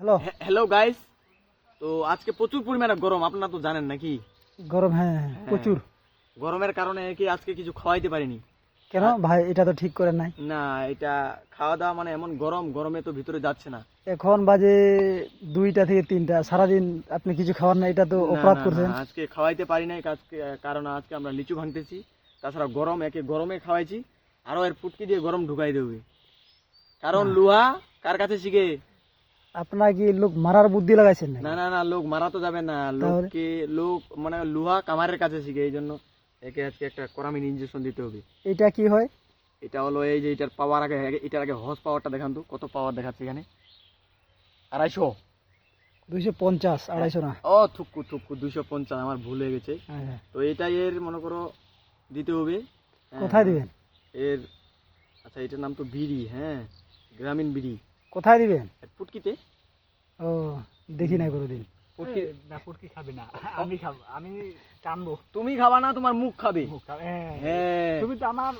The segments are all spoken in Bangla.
হ্যালো হ্যালো গাইস, তো আজকে প্রচুর পরিমাণে গরম, আপনারা তো জানেন নাকি? গরম, হ্যাঁ প্রচুর। গরমের কারণে কি আজকে কিছু খাওয়াইতে পারিনি। কেন ভাই, এটা তো ঠিক করে নাই। না, এটা খাওয়া দাওয়া মানে এমন গরম, গরমে তো ভিতরে যাচ্ছে না। এখন বাজে 2টা থেকে 3টা, সারাদিন আপনি কিছু খাওয়ার না, এটা তো না অপরাধ না করছেন। না, আজকে খাওয়াইতে পারি নাই আজকে, কারণ আজকে আমরা লিচু ভাঙতেছি। তাছাড়া গরম, একে গরমে খাওয়াইছি, আরো এর ফুটকি দিয়ে গরম ঢুকাই দেবে। কারণ লোহা কার কাছে শিখে? আপনার কি লোক মারার বুদ্ধি লাগাইছেন না নাকি? না না, লোক মারা তো যাবে না, লোক মানে লোহা কামারের কাছে শিখে। এই জন্য একে আজকে একটা করামিন ইঞ্জেকশন দিতে হবে। এটা কি হয়? এটা হলো এই যে এটার পাওয়ার, এটার আগে হর্স পাওয়ারটা দেখান তো, কত পাওয়ার দেখাচ্ছে এখানে? 250। 250, 250 না। ও থুকু থুকু, 250, আমার ভুল হয়ে গেছে। হ্যাঁ। তো এটাই এর মনে করো দিতে হবে। কোথায় দিবেন? এর আচ্ছা, এটার নাম তো বিড়ি, হ্যাঁ, গ্রামীণ বিড়ি। কোথায় দিবেন? ফুটকিতে। ও, দেখি নাই কোনোদিন। ফুটকি না, ফুটকি খাবে না, আমি খাবো, আমি টানবো। তুমি খাবা না, তোমার মুখ খাবে। হ্যাঁ, তুমি তো আমার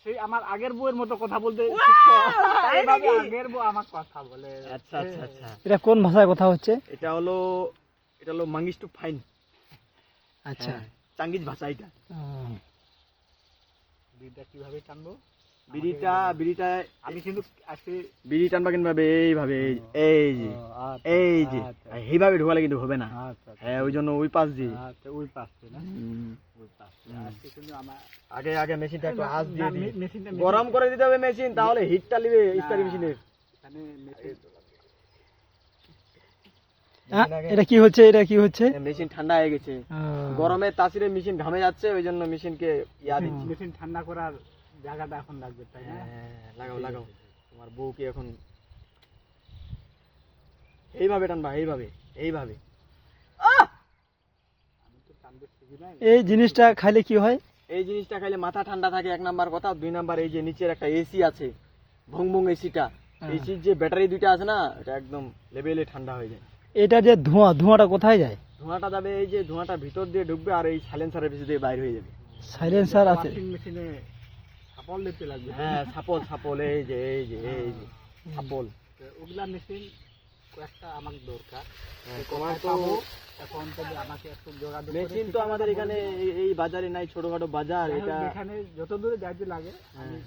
সেই আমার আগের বউয়ের মতো কথা বলতে শিখছো। এইভাবে আগের বউ আমার কথা বলে। আচ্ছা আচ্ছা আচ্ছা। এটা কোন ভাষায় কথা হচ্ছে? এটা হলো মাঙ্গিস টু ফাইন। আচ্ছা। চাঙ্গিজ ভাষা এটা। বিড়িটা কিভাবে টানবো? বিড়িটা আমি কিন্তু আজকে বিড়ি টানবা কিন্তু এইভাবে, এই যে এই যে এইভাবে ঢোকালে কিন্তু হবে না। হ্যাঁ, ওই জন্য ওই পাশ দিয়ে। ওই পাশে না, ওই পাশে। আজকে কিন্তু আমার আগে মেশিনটা একটু হাত দিয়ে দিই, মেশিনটা গরম করে দিতে হবে মেশিন, তাহলে হিটটা নিবে ইস্তারি মেশিনের। এখানে মেশিন এটা কি হচ্ছে? এটা কি হচ্ছে? মেশিন ঠান্ডা হয়ে গেছে, গরমে তাসিরে মেশিন ঘামে যাচ্ছে, ওই জন্য মেশিনকে দিচ্ছি। মেশিন ঠান্ডা করার জায়গাটা এখন লাগবে, তাই না? লাগাও লাগাও, তোমার বউ কি এখন এইভাবে টানবা, এইভাবে এইভাবে। আমি তো টানতে শিখি নাই। এই জিনিসটা খাইলে কি হয়? এই জিনিসটা খাইলে মাথা ঠান্ডা থাকে, 1 নাম্বার কথা। 2 নাম্বার, এই যে নিচের একটা এসি আছে, ভং ভং এসিটা, এসির যে ব্যাটারি 2টা আছে না, এটা একদম লেভেলে ঠান্ডা হয়ে যায়। এটা যে ধোঁয়াটা কোথায় যায়? ধোঁয়াটা যাবে, এই যে ধোঁয়াটা ভিতর দিয়ে ঢুকবে, আর এই সাইলেন্সারের পিছন দিয়ে বাইরে হয়ে যাবে। সাইলেন্সার আছে? ওয়াশিং মেশিনে সাপল দিতে লাগবে। হ্যাঁ, সাপল, এই যে সাপল। ওগুলা মেশিন কয়েকটা আমার দরকার। তোমার তো এখন তো আমাকে একটু যোগাযোগ করে মেশিন তো আমাদের এখানে এই বাজারে নাই, ছোটখাটো বাজার এটা। এখানে যত দূরে যাইতে লাগে আমি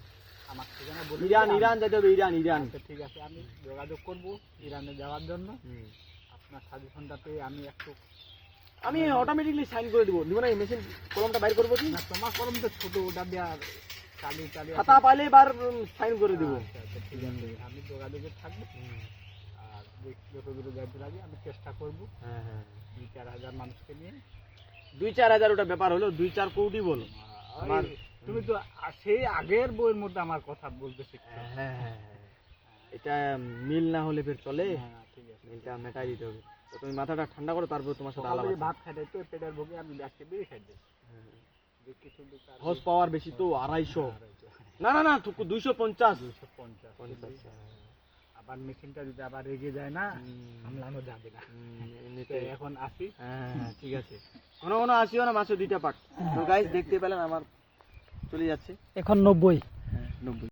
আমার ঠিকানা বলি। ইরান যেতে হবে, ইরান। আচ্ছা, ঠিক আছে, আমি যোগাযোগ করব ইরানে যাওয়ার জন্য। আপনার সাজেশনটা পেয়ে আমি অটোমেটিকলি সাইন করে দিব না? এই মেশিন কলমটা বাইর করবো কি? না, তোমার কলম তো ছোট, ওটা দিয়ে আর চালিয়ে খাতা পাইলে বার সাইন করে দিব। আচ্ছা, ঠিক আছে, আমি যোগাযোগে থাকবো। আর যত দূরে যাইতে লাগে আমি চেষ্টা করবো। হ্যাঁ হ্যাঁ, 2-4 হাজার মানুষকে নিয়ে। 2-4 হাজার ওটা ব্যাপার হলো, 2-4 কোটি বলো। আমার তুমি তো সেই আগের বইয়ের মধ্যে আমার কথা বলতে শিখছো। হ্যাঁ, এটা মিল না হলে ফের চলে। ঠিক আছে, মিলটা মেটাই দিতে হবে। তো তুমি মাথাটা ঠান্ডা করো, তারপর তোমার সাথে আলাপ আছে। ভাত খাইতে তো পেটের ভোগে আমি আজকে বেরিয়ে খাই দিই। হর্স পাওয়ার বেশি তো, 250। না 250। আবার মেশিনটা যদি আবার রেগে যায় না, সামলানো যাবে না। এখন আসি। হ্যাঁ, ঠিক আছে, কোনো আসিও না, মাসে 2টা পাক। তো গাইস, দেখতে পেলেন আমার চলে যাচ্ছে এখন 90। 90।